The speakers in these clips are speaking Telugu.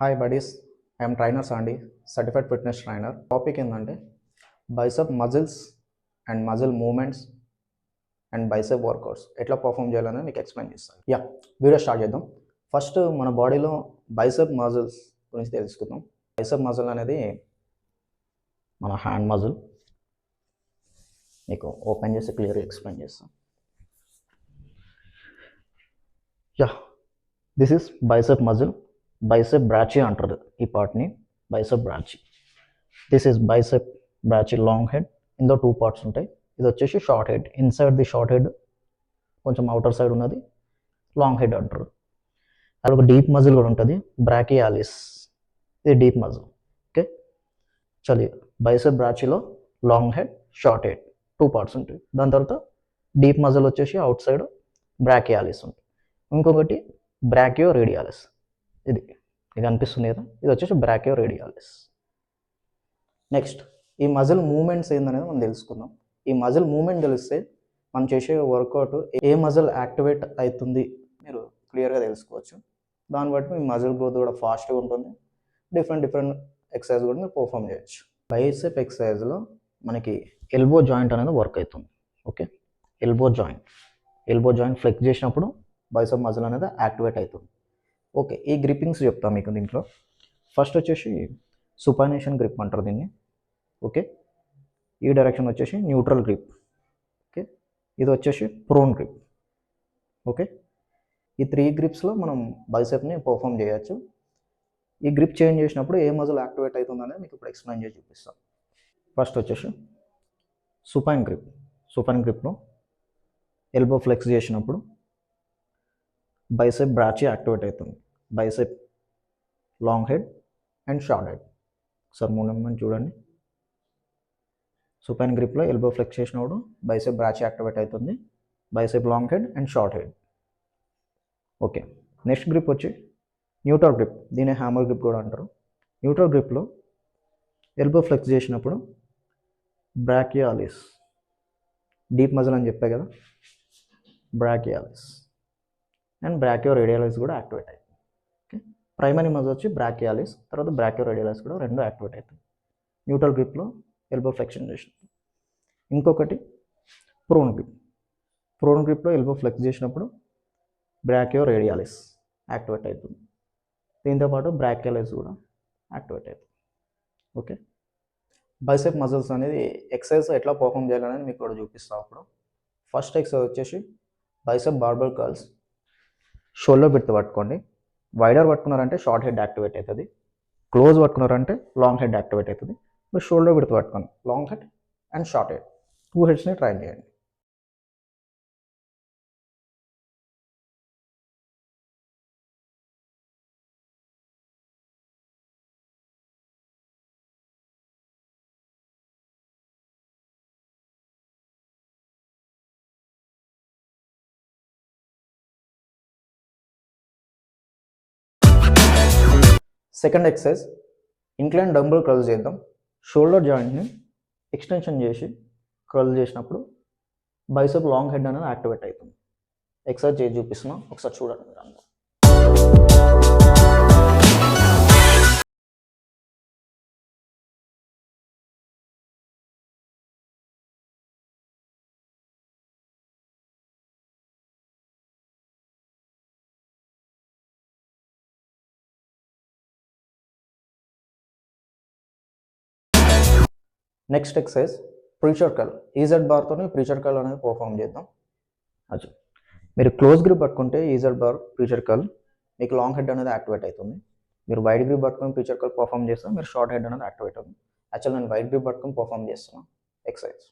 Hi buddies, I'm trainer Sandy, certified fitness trainer. Topic ఏంటంటే bicep muscles and muscle movements and bicep workouts ఎట్లా పర్ఫామ్ చేయాలని మీకు ఎక్స్ప్లెయిన్ చేస్తాను. వీడియో స్టార్ట్ చేద్దాం. ఫస్ట్ మన బాడీలో బైసెప్ మజిల్స్ గురించి తెలుసుకుందాం. బైసెప్ మజిల్ అనేది మన హ్యాండ్ మజిల్. మీకు ఓపెన్ చేసి క్లియర్గా ఎక్స్ప్లెయిన్ చేస్తాం. This is bicep muscle. Bicep brachii అంటారు ఈ పార్ట్ని, bicep brachii. This is bicep brachii long head. ఇందులో 2 పార్ట్స్ ఉంటాయి. ఇది వచ్చేసి short head. Inside the short head కొంచెం అవుటర్ సైడ్ ఉన్నది లాంగ్ హెడ్ అంటారు. అది ఒక డీప్ మజిల్ కూడా ఉంటుంది, బ్రాకియాలిస్. ఇది డీప్ మజిల్. ఓకే, చలి బైసెప్ బ్రాచిలో long head, short head 2 parts ఉంటాయి. దాని తర్వాత డీప్ మజిల్ వచ్చేసి అవుట్ సైడ్ బ్రాకియాలిస్ ఉంటుంది. ఇంకొకటి బ్రాకియో రేడియాలిస్. ఇది అనిపిస్తుంది కదా, ఇది వచ్చేసి బ్రాకియో రేడియాలిస్. నెక్స్ట్ ఈ మజిల్ మూమెంట్స్ ఏందనేది మనం తెలుసుకుందాం. ఈ మజిల్ మూమెంట్ తెలిస్తే మనం చేసే వర్కౌట్ ఏ మజిల్ యాక్టివేట్ అవుతుంది మీరు క్లియర్గా తెలుసుకోవచ్చు. దాన్ని బట్టి మీ మజిల్ గ్రోత్ కూడా ఫాస్ట్గా ఉంటుంది. డిఫరెంట్ ఎక్సర్సైజ్ కూడా మీరు పర్ఫామ్ చేయొచ్చు. బైసెప్ ఎక్సర్సైజ్లో మనకి ఎల్బో జాయింట్ అనేది వర్క్ అవుతుంది. ఓకే, ఎల్బో జాయింట్ ఫ్లెక్స్ చేసినప్పుడు బైసెప్ మజిల్ అనేది యాక్టివేట్ అవుతుంది. ఓకే, ఈ గ్రిప్పింగ్స్ చెప్తాను మీకు దీంట్లో. ఫస్ట్ వచ్చేసి సుపానేషన్ గ్రిప్ అంటారు దీన్ని. ఓకే, ఈ డైరెక్షన్ వచ్చేసి న్యూట్రల్ గ్రిప్. ఓకే, ఇది వచ్చేసి ప్రోన్ గ్రిప్. ఓకే, ఈ 3 గ్రిప్స్లో మనం బైసెప్ని పర్ఫామ్ చేయొచ్చు. ఈ గ్రిప్ చేంజ్ చేసినప్పుడు ఏ మజిల్ యాక్టివేట్ అవుతుందనేది మీకు ఇప్పుడు ఎక్స్ప్లెయిన్ చేసి చూపిస్తాం. ఫస్ట్ వచ్చేసి సుపైన్ గ్రిప్లో ఎల్బో ఫ్లెక్స్ చేసినప్పుడు బైసెప్ బ్రాచి యాక్టివేట్ అవుతుంది. Bicep long head and short head. ఒకసారి మూమెంట్ చూడండి. సుపైన్ గ్రిప్లో ఎల్బో ఫ్లెక్స్ చేసినప్పుడు బైసెప్ బ్రాచి యాక్టివేట్ అవుతుంది. Bicep long head and short head. Okay, next grip వచ్చి న్యూట్రల్ గ్రిప్. దీన్ని హ్యామర్ గ్రిప్ కూడా అంటారు. న్యూట్రల్ గ్రిప్లో ఎల్బో ఫ్లెక్స్ చేసినప్పుడు బ్రాకియాలిస్, డీప్ మజిల్ అని చెప్పే కదా, బ్రాకియాలిస్ అండ్ బ్రాకియో రేడియాలిస్ కూడా యాక్టివేట్ అవుతుంది. ఓకే, ప్రైమరీ మజిల్ వచ్చి బ్రాకియాలిస్, తర్వాత బ్రాకియో రేడియాలిస్ కూడా 2 యాక్టివేట్ అవుతాయి న్యూట్రల్ గ్రిప్లో ఎల్బో ఫ్లెక్షన్ చేసినప్పుడు. ఇంకొకటి ప్రోన్ గ్రిప్లో ఎల్బో ఫ్లెక్స్ చేసినప్పుడు బ్రాకియో రేడియాలిస్ యాక్టివేట్ అవుతుంది. దీంతోపాటు బ్రాకియాలిస్ కూడా యాక్టివేట్ అవుతుంది. ఓకే, బైసెప్ మజిల్స్ అనేది ఎక్సర్సైజ్ ఎట్లా పర్ఫామ్ చేయాలనేది మీకు కూడా చూపిస్తాం. అప్పుడు ఫస్ట్ ఎక్సర్సైజ్ వచ్చేసి bicep barbell curls. Shoulder width పట్టుకోండి. వైడర్ పట్టుకున్నారంటే షార్ట్ హెడ్ యాక్టివేట్ అవుతుంది. క్లోజ్ పట్టుకున్నారంటే లాంగ్ హెడ్ యాక్టివేట్ అవుతుంది. మీరు షోల్డర్ విడ్త్ పట్టుకోండి, long head and short head 2 హెడ్స్ని ట్రై చేయండి. Second exercise incline dumbbell curl చేద్దాం. షోల్డర్ జాయింట్ని ఎక్స్టెన్షన్ చేసి కర్ల్ చేసినప్పుడు బైసెప్ లాంగ్ హెడ్ అనేది యాక్టివేట్ అవుతుంది. ఎక్సర్సైజ్ చేసి చూపిస్తున్నాం, ఒకసారి చూడండి మీరు అందరూ. Next exercise preacher curl. EZ బార్తోనే ప్రీచర్ కర్ల్ అనేది పర్ఫామ్ చేద్దాం. అది మీరు క్లోజ్ గ్రిప్ పట్టుకుంటే ఈజెడ్ బార్ ప్రీచర్ కర్ల్, మీకు లాంగ్ హెడ్ అనేది యాక్టివేట్ అవుతుంది. మీరు వైడ్ గ్రిప్ పట్టుకొని ప్రీచర్ కర్ల్ పర్ఫామ్ చేస్తే మీరు షార్ట్ హెడ్ అనేది యాక్టివేట్ అవుతుంది. యాక్చువల్ నేను వైడ్ గ్రిప్ పట్టుకొని పర్ఫామ్ చేస్తున్నాను exercise.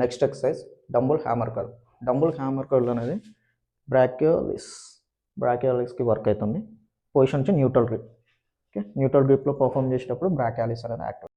Next exercise dumbbell hammer curl. Dumbbell hammer curl అనేది బ్రాకియాలిస్కి వర్క్ అవుతుంది. పొజిషన్ వచ్చి neutral grip. Okay, neutral గ్రిప్లో perform చేసేటప్పుడు బ్రాకియాలిస్ అనేది active.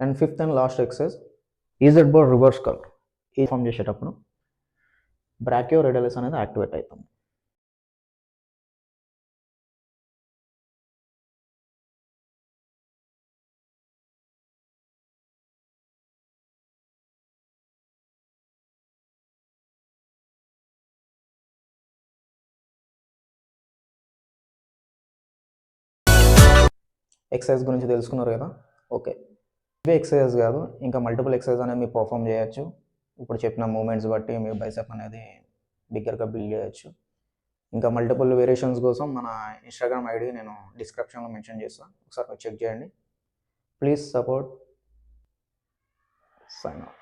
And fifth and last exercise EZ bar reverse కల్. ఈ ఫామ్ చేసేటప్పుడు బ్రాకియో రెడియలిస్ అనేది యాక్టివేట్ అవుతుంది. ఎక్సర్సైజ్ గురించి తెలుసుకున్నారు కదా. ఓకే, ఇవే ఎక్సర్సైజ్ కాదు, ఇంకా మల్టిపుల్ ఎక్సర్సైజ్ అనేది మీరు పర్ఫామ్ చేయొచ్చు. ఇప్పుడు చెప్పిన మూమెంట్స్ బట్టి మీరు బైసెప్ అనేది బిగ్గర్గా బిల్డ్ చేయొచ్చు. ఇంకా మల్టిపుల్ వేరియేషన్స్ కోసం మన ఇన్స్టాగ్రామ్ ఐడి నేను డిస్క్రిప్షన్లో మెన్షన్ చేస్తాను, ఒకసారి చెక్ చేయండి. Please support. Sign of.